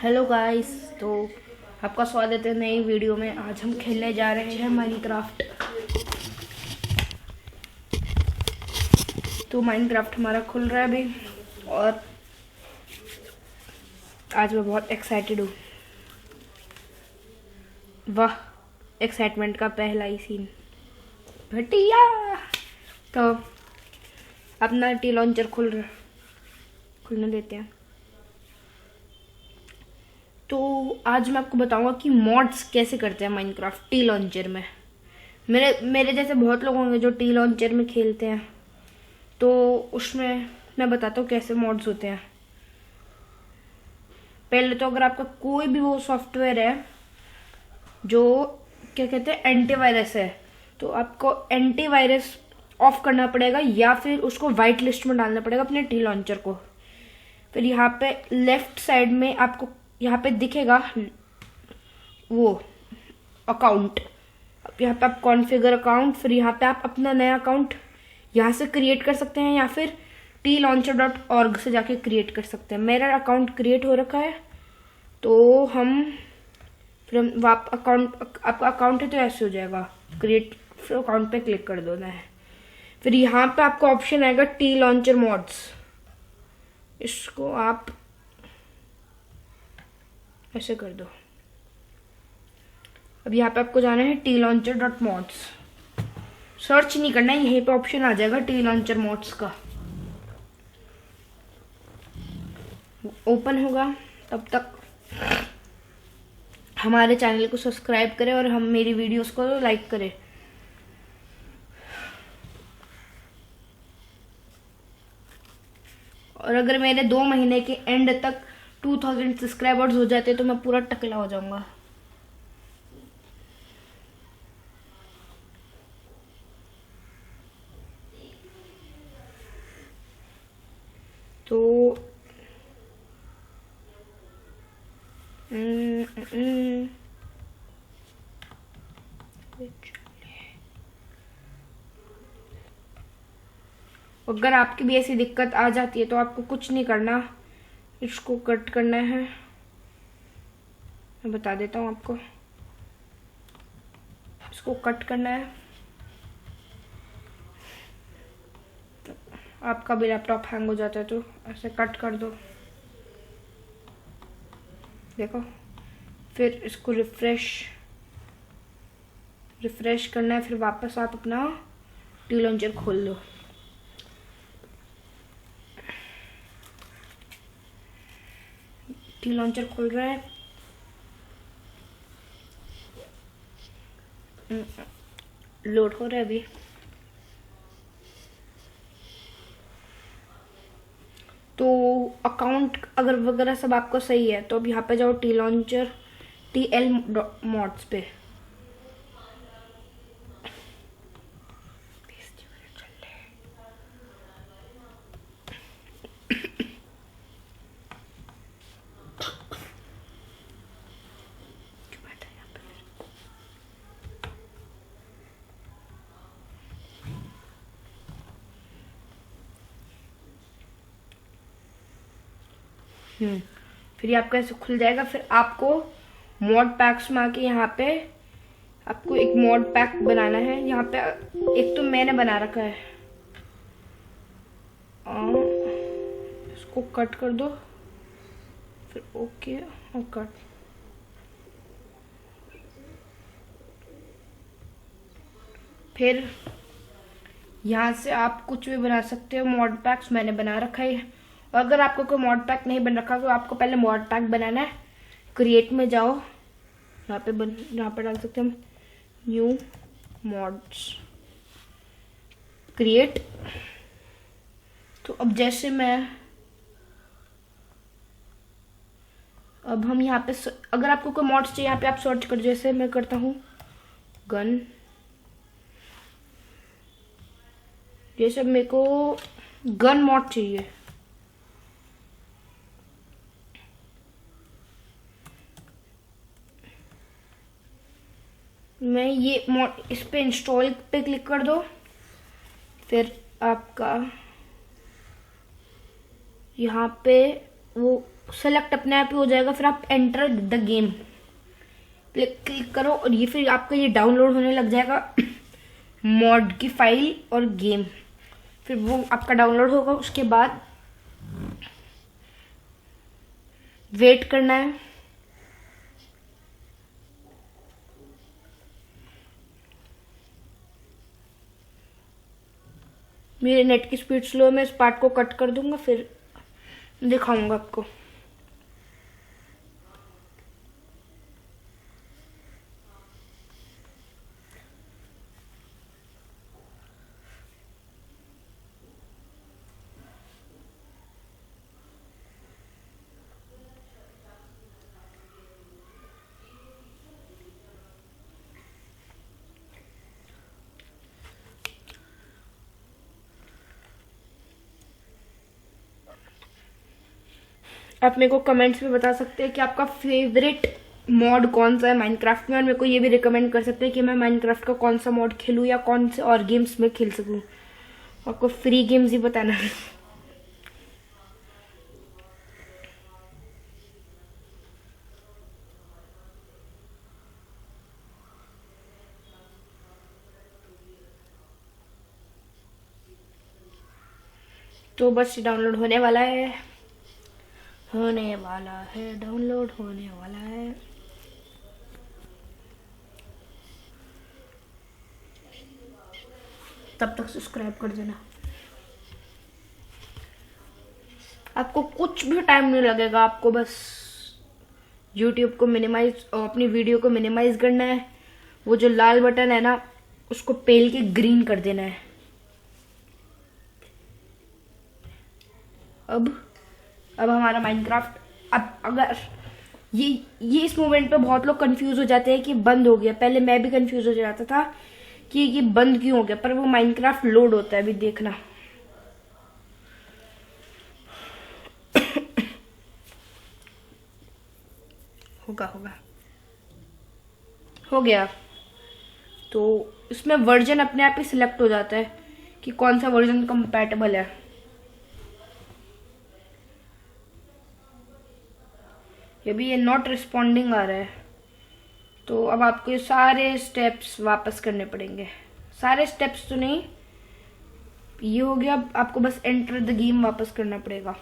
Hello guys, तो आपका स्वागत है नई वीडियो में। आज हम खेलने जा रहे हैं माइनक्राफ्ट। तो माइनक्राफ्ट हमारा खुल रहा है अभी और आज मैं बहुत एक्साइटेड हूँ। वाह, एक्साइटमेंट का पहला ही सीन घटिया। तो अपना टी लॉन्चर खुलने देते हैं। तो आज मैं आपको बताऊंगा कि मॉड्स कैसे करते हैं माइनक्राफ्ट टी लॉन्चर में। मेरे जैसे बहुत लोग होंगे जो टी लॉन्चर में खेलते हैं, तो उसमें मैं बताता हूँ कैसे मॉड्स होते हैं। पहले तो अगर आपका कोई भी वो सॉफ्टवेयर है जो क्या कहते हैं एंटीवायरस है, तो आपको एंटीवायरस ऑफ करना पड़ेगा या फिर उसको वाइट लिस्ट में डालना पड़ेगा अपने टी लॉन्चर को। फिर यहाँ पे लेफ्ट साइड में आपको यहाँ पे दिखेगा वो अकाउंट। यहाँ पे आप कॉन्फ़िगर अकाउंट, फिर यहाँ पे आप अपना नया अकाउंट यहाँ से क्रिएट कर सकते हैं या फिर tlauncher.org से जाके क्रिएट कर सकते हैं। मेरा अकाउंट क्रिएट हो रखा है, तो फिर हम आपका अकाउंट है तो ऐसे हो जाएगा क्रिएट, फिर अकाउंट पे क्लिक कर देना है। फिर यहाँ पे आपको ऑप्शन आएगा टी लॉन्चर मॉड्स। इसको आप ऐसे कर दो। अब यहाँ पे आपको जाना है tlauncher.mods। सर्च नहीं करना है, यहीं पे ऑप्शन आ जाएगा टी लॉन्चर मॉड्स का। ओपन होगा, तब तक हमारे चैनल को सब्सक्राइब करें और हम मेरी वीडियोस को लाइक करें। और अगर मेरे 2 महीने के एंड तक 2000 सब्सक्राइबर्स हो जाते तो मैं पूरा टकला हो जाऊंगा। तो अगर आपकी भी ऐसी दिक्कत आ जाती है तो आपको कुछ नहीं करना, इसको कट करना है। मैं बता देता हूँ आपको, इसको कट करना है। आपका भी लैपटॉप हैंग हो जाता है तो ऐसे कट कर दो, देखो। फिर इसको रिफ्रेश करना है। फिर वापस आप अपना टी लॉन्चर खोल दो। टी लॉन्चर खोल रहा है, लोड हो रहा है अभी। तो अकाउंट अगर वगैरह सब आपको सही है तो अब यहाँ पे जाओ टी लॉन्चर TL मॉड्स पे। फिर ये आपका ऐसे खुल जाएगा। फिर आपको मॉड पैक्स में आके यहाँ पे आपको एक मॉड पैक बनाना है। यहाँ पे एक तो मैंने बना रखा है, इसको कट कर दो। फिर ओके और कट। फिर यहाँ से आप कुछ भी बना सकते हो। मॉड पैक्स मैंने बना रखा है। और अगर आपको कोई मॉड पैक नहीं बन रखा तो आपको पहले मॉड पैक बनाना है। क्रिएट में जाओ, यहाँ पे डाल सकते हैं हम न्यू मॉड्स क्रिएट। तो अब जैसे अब हम यहाँ पे अगर आपको कोई मॉड्स चाहिए यहाँ पे आप सर्च कर, जैसे मैं करता हूँ गन। जैसे मेरे को गन मॉड चाहिए, मैं ये मॉड इस पे इंस्टॉल पे क्लिक कर दो। फिर आपका यहाँ पे वो सेलेक्ट अपने आप ही हो जाएगा। फिर आप एंटर द गेम क्लिक करो और ये फिर आपका ये डाउनलोड होने लग जाएगा मॉड की फाइल और गेम। फिर वो आपका डाउनलोड होगा, उसके बाद वेट करना है। मेरे नेट की स्पीड स्लो है, मैं इस पार्ट को कट कर दूंगा, फिर दिखाऊंगा आपको। आप मेरे को कमेंट्स में बता सकते हैं कि आपका फेवरेट मॉड कौन सा है माइनक्राफ्ट में, और मेरे को ये भी रिकमेंड कर सकते हैं कि मैं माइनक्राफ्ट का कौन सा मॉड खेलूँ या कौन से और गेम्स में खेल सकूँ। आपको फ्री गेम्स ही बताना है। तो बस डाउनलोड होने वाला है, डाउनलोड होने वाला है। तब तक सब्सक्राइब कर देना। आपको कुछ भी टाइम नहीं लगेगा, आपको बस YouTube को मिनिमाइज और अपनी वीडियो को मिनिमाइज करना है। वो जो लाल बटन है ना, उसको पेल के ग्रीन कर देना है। अब हमारा माइनक्राफ्ट, अब अगर ये इस मोमेंट पे बहुत लोग कंफ्यूज हो जाते हैं कि बंद हो गया। पहले मैं भी कंफ्यूज हो जाता था कि ये बंद क्यों हो गया, पर वो माइनक्राफ्ट लोड होता है। अभी देखना होगा हो गया। तो इसमें वर्जन अपने आप ही सिलेक्ट हो जाता है कि कौन सा वर्जन कंपैटिबल है। ये भी ये नॉट रिस्पॉन्डिंग आ रहा है, तो अब आपको ये सारे स्टेप्स वापस करने पड़ेंगे। सारे स्टेप्स तो नहीं, ये हो गया। अब आपको बस एंटर द गेम वापस करना पड़ेगा।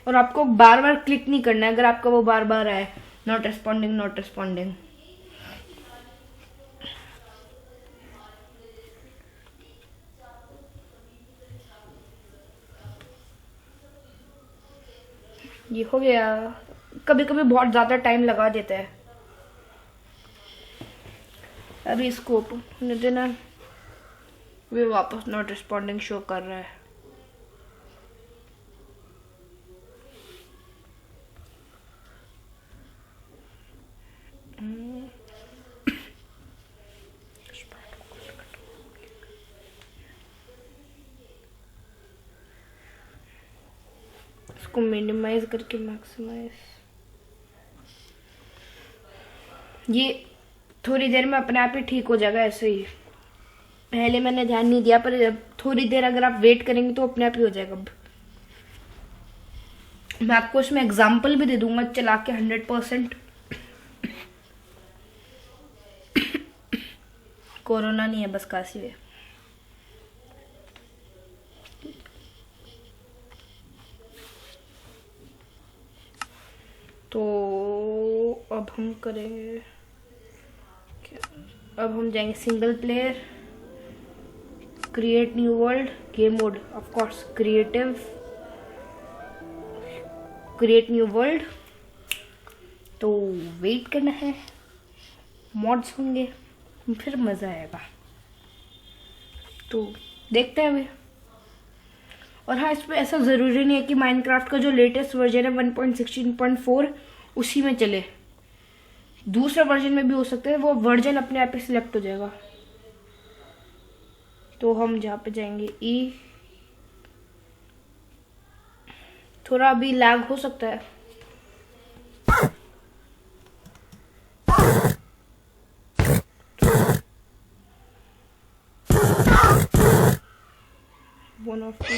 और आपको बार बार क्लिक नहीं करना है। अगर आपका वो बार बार आए नॉट रिस्पॉन्डिंग, ये हो गया। कभी कभी बहुत ज्यादा टाइम लगा देता है। अभी इसको ओपन होने देना। वे वापस नॉट रिस्पॉन्डिंग शो कर रहा है। इसको मिनिमाइज करके मैक्सिमाइज। ये थोड़ी देर में अपने आप ही ठीक हो जाएगा। ऐसे ही पहले मैंने ध्यान नहीं दिया, पर थोड़ी देर अगर आप वेट करेंगे तो अपने आप ही हो जाएगा। अब मैं आपको इसमें एग्जांपल भी दे दूंगा चला के 100%। कोरोना नहीं है, बस खांसी है। तो अब हम करेंगे, अब हम जाएंगे single player, create new world, game mode of course create new world. तो वेट करना है, मॉड्स होंगे, फिर मजा आएगा। तो देखते हैं अभी। और हाँ, इस पर ऐसा ज़रूरी नहीं है कि माइनक्राफ्ट का जो लेटेस्ट वर्जन है 1.16.4 उसी में चले। दूसरे वर्जन में भी हो सकता है, वो वर्जन अपने आप ही सिलेक्ट हो जाएगा। तो हम जहाँ पे जाएंगे ई, थोड़ा अभी लैग हो सकता है। ऑफ टू।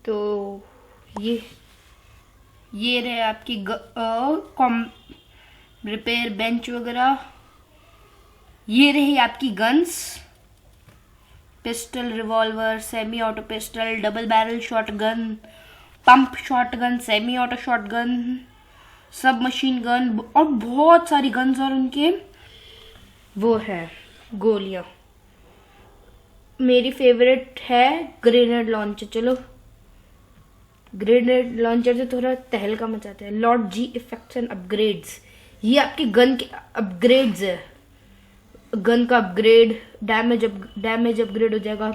तो ये रहे आपकी रिपेयर बेंच वगैरह। ये रही आपकी guns, pistol, revolver, semi auto pistol, double barrel shotgun, pump shotgun, semi auto shotgun, सब मशीन गन और बहुत सारी गन्स और उनके वो है गोलियां। मेरी फेवरेट है ग्रेनेड लॉन्चर। चलो ग्रेनेड लॉन्चर से थोड़ा तहलका मचाते हैं। लॉर्ड जी इफेक्ट्स एंड अपग्रेड्स, ये आपकी गन के अपग्रेड्स है। गन का अपग्रेड, डैमेज अपग्रेड हो जाएगा।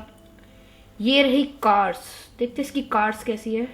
ये रही कार्स, देखते इसकी कार्स कैसी है।